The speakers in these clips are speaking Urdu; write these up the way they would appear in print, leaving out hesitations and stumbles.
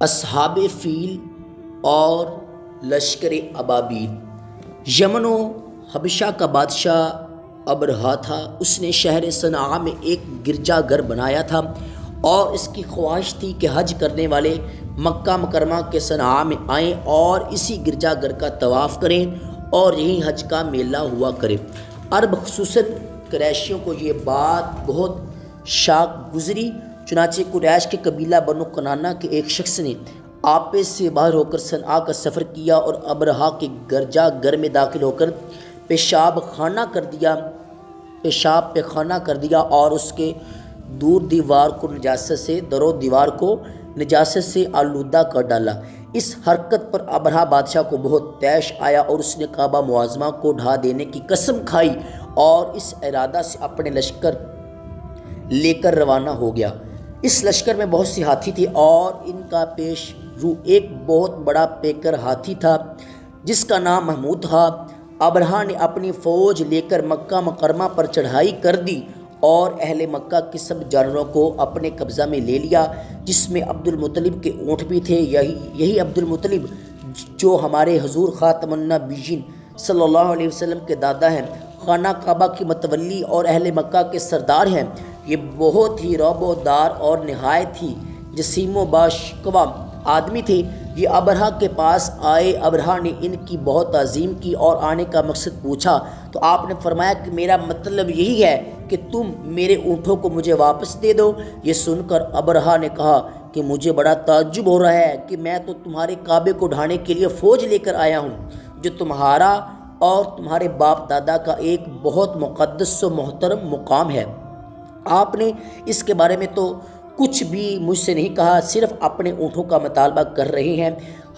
اصحاب فیل اور لشکر ابابیل۔ یمن و حبشہ کا بادشاہ ابرہا تھا۔ اس نے شہر صنعاء میں ایک گرجا گھر بنایا تھا اور اس کی خواہش تھی کہ حج کرنے والے مکہ مکرمہ کے صنعاء میں آئیں اور اسی گرجا گھر کا طواف کریں اور یہی حج کا میلہ ہوا کرے۔ عرب خصوصاً قریشیوں کو یہ بات بہت شاق گزری، چنانچہ قریش کے قبیلہ بنو کنانہ کے ایک شخص نے آپے سے باہر ہو کر صنعاء کا سفر کیا اور ابرہا کے گرجا گھر میں داخل ہو کر پیشاب پہ خانہ کر دیا اور اس کے در و دیوار کو نجاست سے آلودہ کر ڈالا۔ اس حرکت پر ابرہا بادشاہ کو بہت طیش آیا اور اس نے کعبہ معظمہ کو ڈھا دینے کی قسم کھائی اور اس ارادہ سے اپنے لشکر لے کر روانہ ہو گیا۔ اس لشکر میں بہت سے ہاتھی تھے اور ان کا پیش رو ایک بہت بڑا پیکر ہاتھی تھا جس کا نام محمود تھا۔ ابرہا نے اپنی فوج لے کر مکہ مکرمہ پر چڑھائی کر دی اور اہل مکہ کے سب جانوروں کو اپنے قبضہ میں لے لیا، جس میں عبد المطلب کے اونٹ بھی تھے۔ یہی عبد المطلب جو ہمارے حضور خاتم النبیین صلی اللہ علیہ وسلم کے دادا ہیں، خانہ کعبہ کی متولی اور اہل مکہ کے سردار ہیں۔ یہ بہت ہی رعب و دار اور نہایت ہی جسیم و باشقوہ آدمی تھے۔ یہ ابرہا کے پاس آئے۔ ابرہا نے ان کی بہت تعظیم کی اور آنے کا مقصد پوچھا تو آپ نے فرمایا کہ میرا مطلب یہی ہے کہ تم میرے اونٹوں کو مجھے واپس دے دو۔ یہ سن کر ابرہا نے کہا کہ مجھے بڑا تعجب ہو رہا ہے کہ میں تو تمہارے کعبے کو ڈھانے کے لیے فوج لے کر آیا ہوں جو تمہارا اور تمہارے باپ دادا کا ایک بہت مقدس و محترم مقام ہے۔ آپ نے اس کے بارے میں تو کچھ بھی مجھ سے نہیں کہا، صرف اپنے اونٹوں کا مطالبہ کر رہے ہیں۔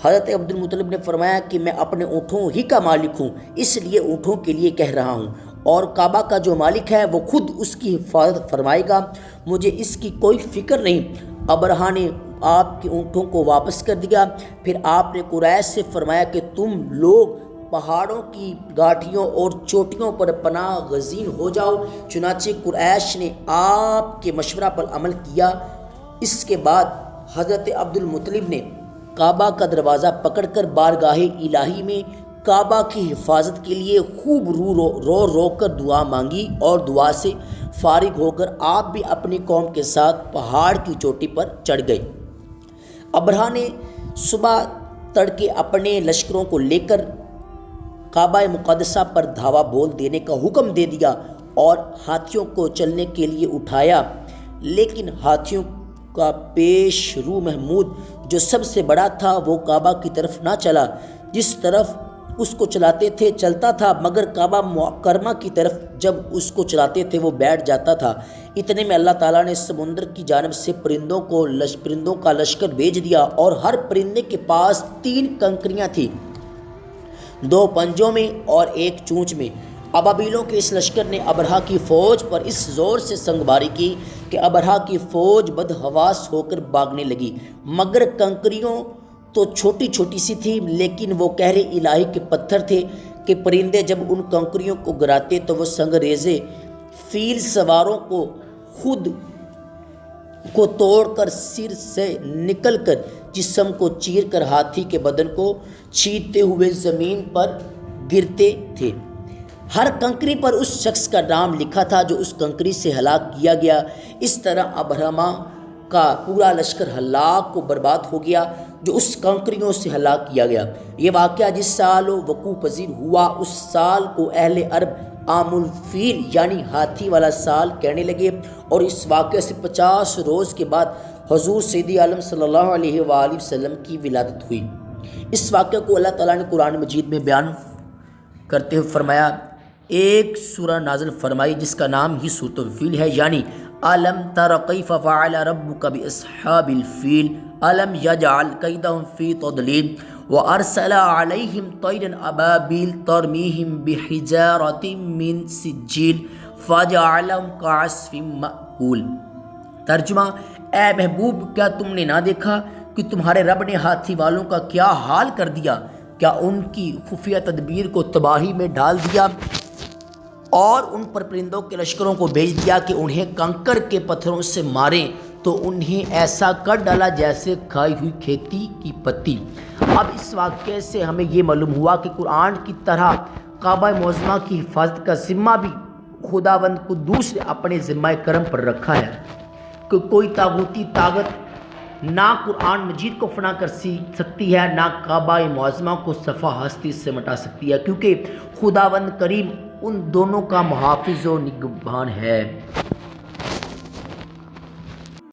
حضرت عبد المطلب نے فرمایا کہ میں اپنے اونٹوں ہی کا مالک ہوں، اس لیے اونٹوں کے لیے کہہ رہا ہوں، اور کعبہ کا جو مالک ہے وہ خود اس کی حفاظت فرمائے گا، مجھے اس کی کوئی فکر نہیں۔ ابرہا نے آپ کے اونٹوں کو واپس کر دیا۔ پھر آپ نے قریش سے فرمایا کہ تم لوگ پہاڑوں کی گھاٹیوں اور چوٹیوں پر پناہ گزین ہو جاؤ۔ چنانچہ قریش نے آپ کے مشورہ پر عمل کیا۔ اس کے بعد حضرت عبد المطلب نے کعبہ کا دروازہ پکڑ کر بارگاہ الہی میں کعبہ کی حفاظت کے لیے خوب رو کر دعا مانگی اور دعا سے فارغ ہو کر آپ بھی اپنی قوم کے ساتھ پہاڑ کی چوٹی پر چڑھ گئے۔ ابرہا نے صبح تڑکے اپنے لشکروں کو لے کر کعبہ مقدسہ پر دھاوا بول دینے کا حکم دے دیا اور ہاتھیوں کو چلنے کے لیے اٹھایا، لیکن ہاتھیوں کا پیش رو محمود جو سب سے بڑا تھا وہ کعبہ کی طرف نہ چلا، جس طرف اس کو چلاتے تھے چلتا تھا، مگر کعبہ مکرمہ کی طرف جب اس کو چلاتے تھے وہ بیٹھ جاتا تھا۔ اتنے میں اللہ تعالیٰ نے سمندر کی جانب سے پرندوں کا لشکر بھیج دیا اور ہر پرندے کے پاس 3 کنکریاں تھیں، 2 پنجوں میں اور 1 چونچ میں۔ ابابیلوں کے اس لشکر نے ابرہا کی فوج پر اس زور سے سنگباری کی کہ ابرہا کی فوج بدحواس ہو کر بھاگنے لگی، مگر کنکریوں تو چھوٹی چھوٹی سی تھی، لیکن وہ قہر الہی کے پتھر تھے کہ پرندے جب ان کنکریوں کو گراتے تو وہ سنگریزے فیل سواروں کو خود کو توڑ کر سر سے نکل کر جسم کو چیر کر ہاتھی کے بدن کو چھیدتے ہوئے زمین پر گرتے تھے۔ ہر کنکری پر اس شخص کا نام لکھا تھا جو اس کنکری سے ہلاک کیا گیا۔ اس طرح ابرہا کا پورا لشکر ہلاک و برباد ہو گیا جو اس کنکریوں سے ہلاک کیا گیا۔ یہ واقعہ جس سال وقوع پذیر ہوا اس سال کو اہل عرب عام الفیل یعنی ہاتھی والا سال کہنے لگے، اور اس واقعے سے 50 روز کے بعد حضور سید عالم صلی اللہ علیہ وآلہ وسلم کی ولادت ہوئی۔ اس واقعے کو اللہ تعالیٰ نے قرآن مجید میں بیان کرتے ہوئے فرمایا، ایک سورہ نازل فرمائی جس کا نام ہی سورۃ الفیل ہے، یعنی الم تر کیف فعل ربک باصحاب الفیل الم یجعل کیدہم فی تضلیل وارسل علیہم طیرا ابابیل ترمیہم بحجارۃ من سجیل فجعلہم کعصف مأکول۔ ترجمہ، اے محبوب کیا تم نے نہ دیکھا کہ تمہارے رب نے ہاتھی والوں کا کیا حال کر دیا؟ کیا ان کی خفیہ تدبیر کو تباہی میں ڈال دیا اور ان پر پرندوں کے لشکروں کو بھیج دیا کہ انہیں کنکر کے پتھروں سے ماریں تو انہیں ایسا کر ڈالا جیسے کھائی ہوئی کھیتی کی پتی۔ اب اس واقعے سے ہمیں یہ معلوم ہوا کہ قرآن کی طرح کعبہ معظمہ کی حفاظت کا ذمہ بھی خداوند قدوس نے اپنے ذمہ کرم پر رکھا ہے کہ کوئی طاغوتی طاقت نہ قرآن مجید کو فنا کر سکتی ہے، نہ کعبہ معظمہ کو صفحہ ہستی سے مٹا سکتی ہے، کیونکہ خداوند کریم ان دونوں کا محافظ و نگہبان ہے۔